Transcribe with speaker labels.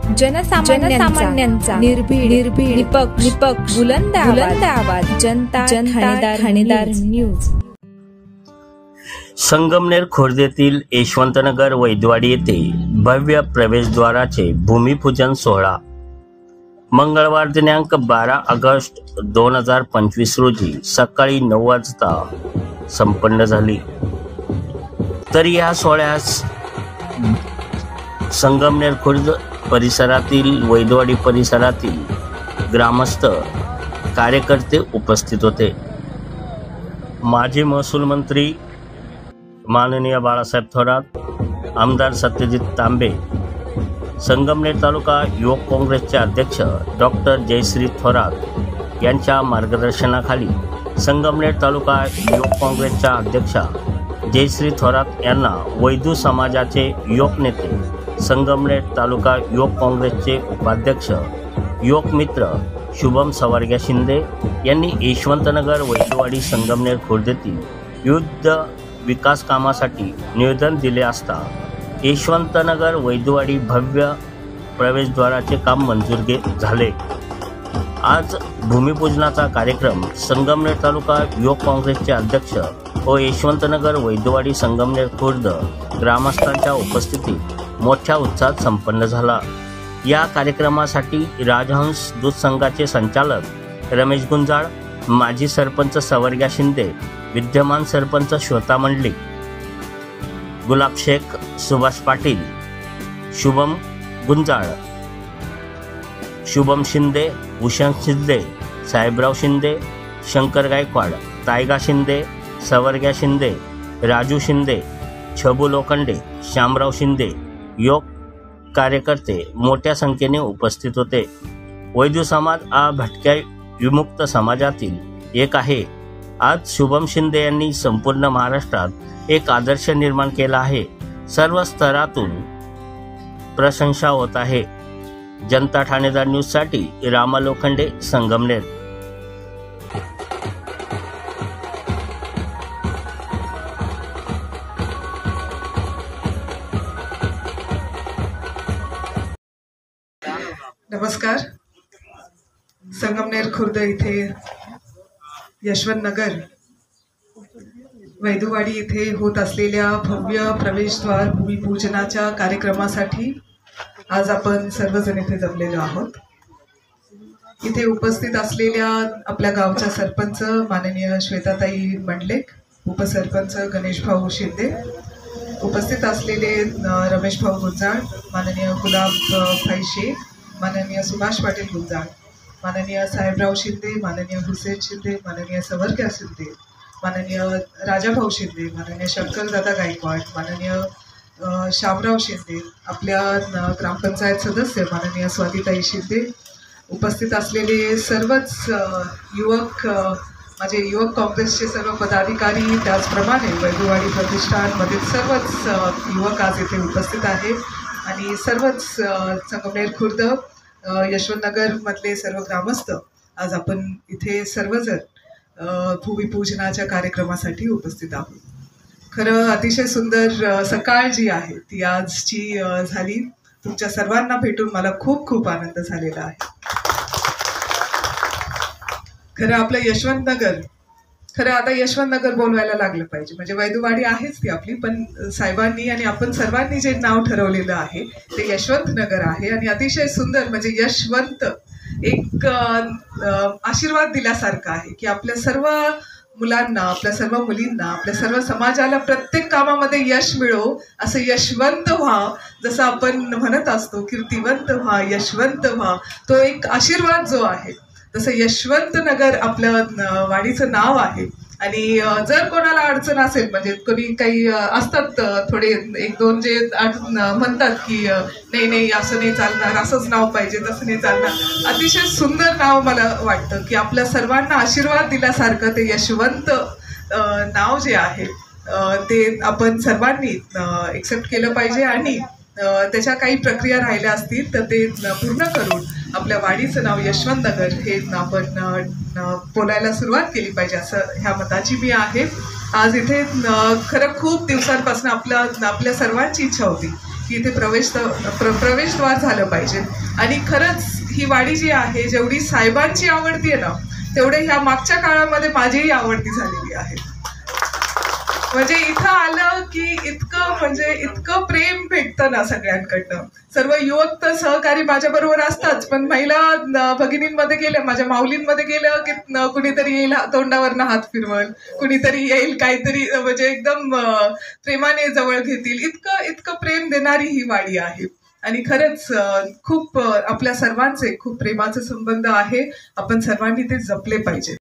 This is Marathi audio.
Speaker 1: जनसामान्यांचा निर्भीड निपक्ष बुलंद आवाज जनता ठाणेदार न्यूज।
Speaker 2: संगमनेर खुर्देतील यशवंतनगर वैद्यवाडी येथे भव्य प्रवेशद्वाराचे भूमिपूजन सोहळा मंगळवार दिनांक 12 ऑगस्ट 2025 रोजी सकाळी 9 वाजता संपन्न झाली। तर या सोहळ्यास संगमनेर खुर्द परिसरातील वैद्यवाडी परिसरातील ग्रामस्थ कार्यकर्ते उपस्थित होते। माजी महसूल मंत्री माननीय बाळासाहेब थोरात, आमदार सत्यजित तांबे, संगमनेर तालुका युवक काँग्रेसचे अध्यक्ष डॉक्टर जयश्री थोरात यांच्या मार्गदर्शनाखाली संगमनेर तालुका युवक काँग्रेसच्या अध्यक्षा जयश्री थोरात यांना वैदू समाजाचे युवक नेते, संगमनेर तालुका युवक काँग्रेसचे उपाध्यक्ष युवक मित्र शुभम सवारग्या शिंदे यांनी यशवंतनगर वैद्यवाडी संगमनेर खुर्देतील विविध विकास कामासाठी निवेदन दिले असता यशवंतनगर वैद्यवाडी भव्य प्रवेशद्वाराचे काम मंजूर झाले। आज भूमिपूजनाचा कार्यक्रम संगमनेर तालुका युवक काँग्रेसचे अध्यक्ष व यशवंतनगर वैद्यवाडी संगमनेर खुर्द ग्रामस्थांच्या उपस्थितीत मोठ्या उत्साहात संपन्न झाला। या कार्यक्रमासाठी राजहंस दूध संघाचे संचालक रमेश गुंजाळ, माजी सरपंच सवारग्या शिंदे, विद्यमान सरपंच श्वेता मंडलिक, गुलाब शेख, सुभाष पाटील, शुभम गुंजाळ, शुभम शिंदे, भूषण शिंदे, साहेबराव शिंदे, शंकर गायकवाड, तायगा शिंदे, सवारग्या शिंदे, राजू शिंदे, छबू लोखंडे, श्यामराव शिंदे युवक कार्यकर्ते मोठ्या संख्येने उपस्थित होते। वैद्य समाज हा भटक्या विमुक्त समाजातील एक आहे। आज शुभम शिंदे यांनी संपूर्ण महाराष्ट्रात एक आदर्श निर्माण केला आहे। सर्व स्तरातून प्रशंसा होत आहे। जनता ठाणेदार न्यूज साठी रामा लोखंडे, संगमनेर।
Speaker 3: नमस्कार। संगमनेर खुर्द इथे यशवंतनगर वैद्यवाडी इथे होत असलेल्या भव्य प्रवेशद्वार भूमिपूजनाच्या कार्यक्रमासाठी आज आपण सर्वजण इथे जमलेलो आहोत। इथे उपस्थित असलेल्या आपल्या गावच्या सरपंच माननीय श्वेताताई मंडलिक, उपसरपंच गणेशभाऊ शिंदे, उपस्थित असलेले रमेशभाऊ गुंजाळ, माननीय गुलाब भाई शेख, माननीय सुभाष पाटील गुंजाळ, माननीय साहेबराव शिंदे, माननीय हुसेन शिंदे, माननीय सवारग्या शिंदे, माननीय राजाभाऊ शिंदे, माननीय शंकरदादा गायकवाड, माननीय श्यामराव शिंदे, आपल्या ग्रामपंचायत सदस्य माननीय स्वातीताई शिंदे, उपस्थित असलेले सर्वच युवक, माझे युवक काँग्रेसचे सर्व पदाधिकारी, त्याचप्रमाणे वैद्यवाडी प्रतिष्ठानमधील सर्वच युवक आज इथे उपस्थित आहेत आणि सर्वच संगमनेर खुर्द यशवंतनगर मधले सर्व ग्रामस्थ आज आपण इथे सर्वजण भूमिपूजनाच्या कार्यक्रमासाठी उपस्थित आहोत। खरं अतिशय सुंदर सकाळ जी आहे ती आजची झाली। तुमच्या सर्वांना भेटून मला खूप खूप आनंद झालेला आहे। खरं आपलं यशवंतनगर, खरं आता यशवंतनगर बोलवायला लागलं पाहिजे, म्हणजे वैद्यवाडी आहेच ती आपली, पण साहेबांनी आणि आपण सर्वांनी जे नाव ठरवलेलं आहे ते यशवंतनगर आहे आणि अतिशय सुंदर, म्हणजे यशवंत एक आशीर्वाद दिल्यासारखं आहे की आपल्या सर्व मुलांना, आपल्या सर्व मुलींना, आपल्या सर्व समाजाला प्रत्येक कामामध्ये यश मिळो, असं यशवंत व्हा, जसं आपण म्हणत असतो कीर्तिवंत व्हा, यशवंत व्हा, तो एक आशीर्वाद जो आहे तसं यशवंतनगर आपलं वाडीचं नाव आहे। आणि जर कोणाला अडचण असेल, म्हणजे कोणी काही असतात थोडे एक दोन जे म्हणतात की नाही असं नाही चालणार, असंच नाव पाहिजे, तसं नाही चालणार, अतिशय सुंदर नाव मला वाटतं की आपल्या सर्वांना आशीर्वाद दिल्यासारखं ते यशवंत नाव जे आहे ते आपण सर्वांनी एक्सेप्ट केलं पाहिजे आणि त्याच्या काही प्रक्रिया राहिल्या असतील तर ते पूर्ण करून आपल्या वाडीचं नाव यशवंतनगर हे आपण बोलायला सुरुवात केली पाहिजे, असं ह्या मताची मी आहे। आज इथे खरं खूप दिवसांपासून आपल्या सर्वांची इच्छा होती की इथे प्रवेशद्वार झालं पाहिजे. आणि खरंच ही वाडी जी आहे, जेवढी साहेबांची आवडती आहे ना, तेवढे ह्या मागच्या काळामध्ये माझीही आवडती झालेली आहे. म्हणजे इथं आलं की इतकं प्रेम भेटतं ना सगळ्यांकडनं. सर्व युवक तर सहकारी माझ्या बरोबर असतात, पण महिला भगिनींमध्ये गेलं, माझ्या माऊलींमध्ये गेलं की कुणीतरी येईल तोंडावरनं हात फिरवल, कुणीतरी येईल काहीतरी म्हणजे एकदम प्रेमाने जवळ घेतील. इतकं प्रेम देणारी ही वाडी आहे. आणि खरंच खूप आपल्या सर्वांचे खूप प्रेमाचे संबंध आहे. आपण सर्वांनी ते जपले पाहिजे.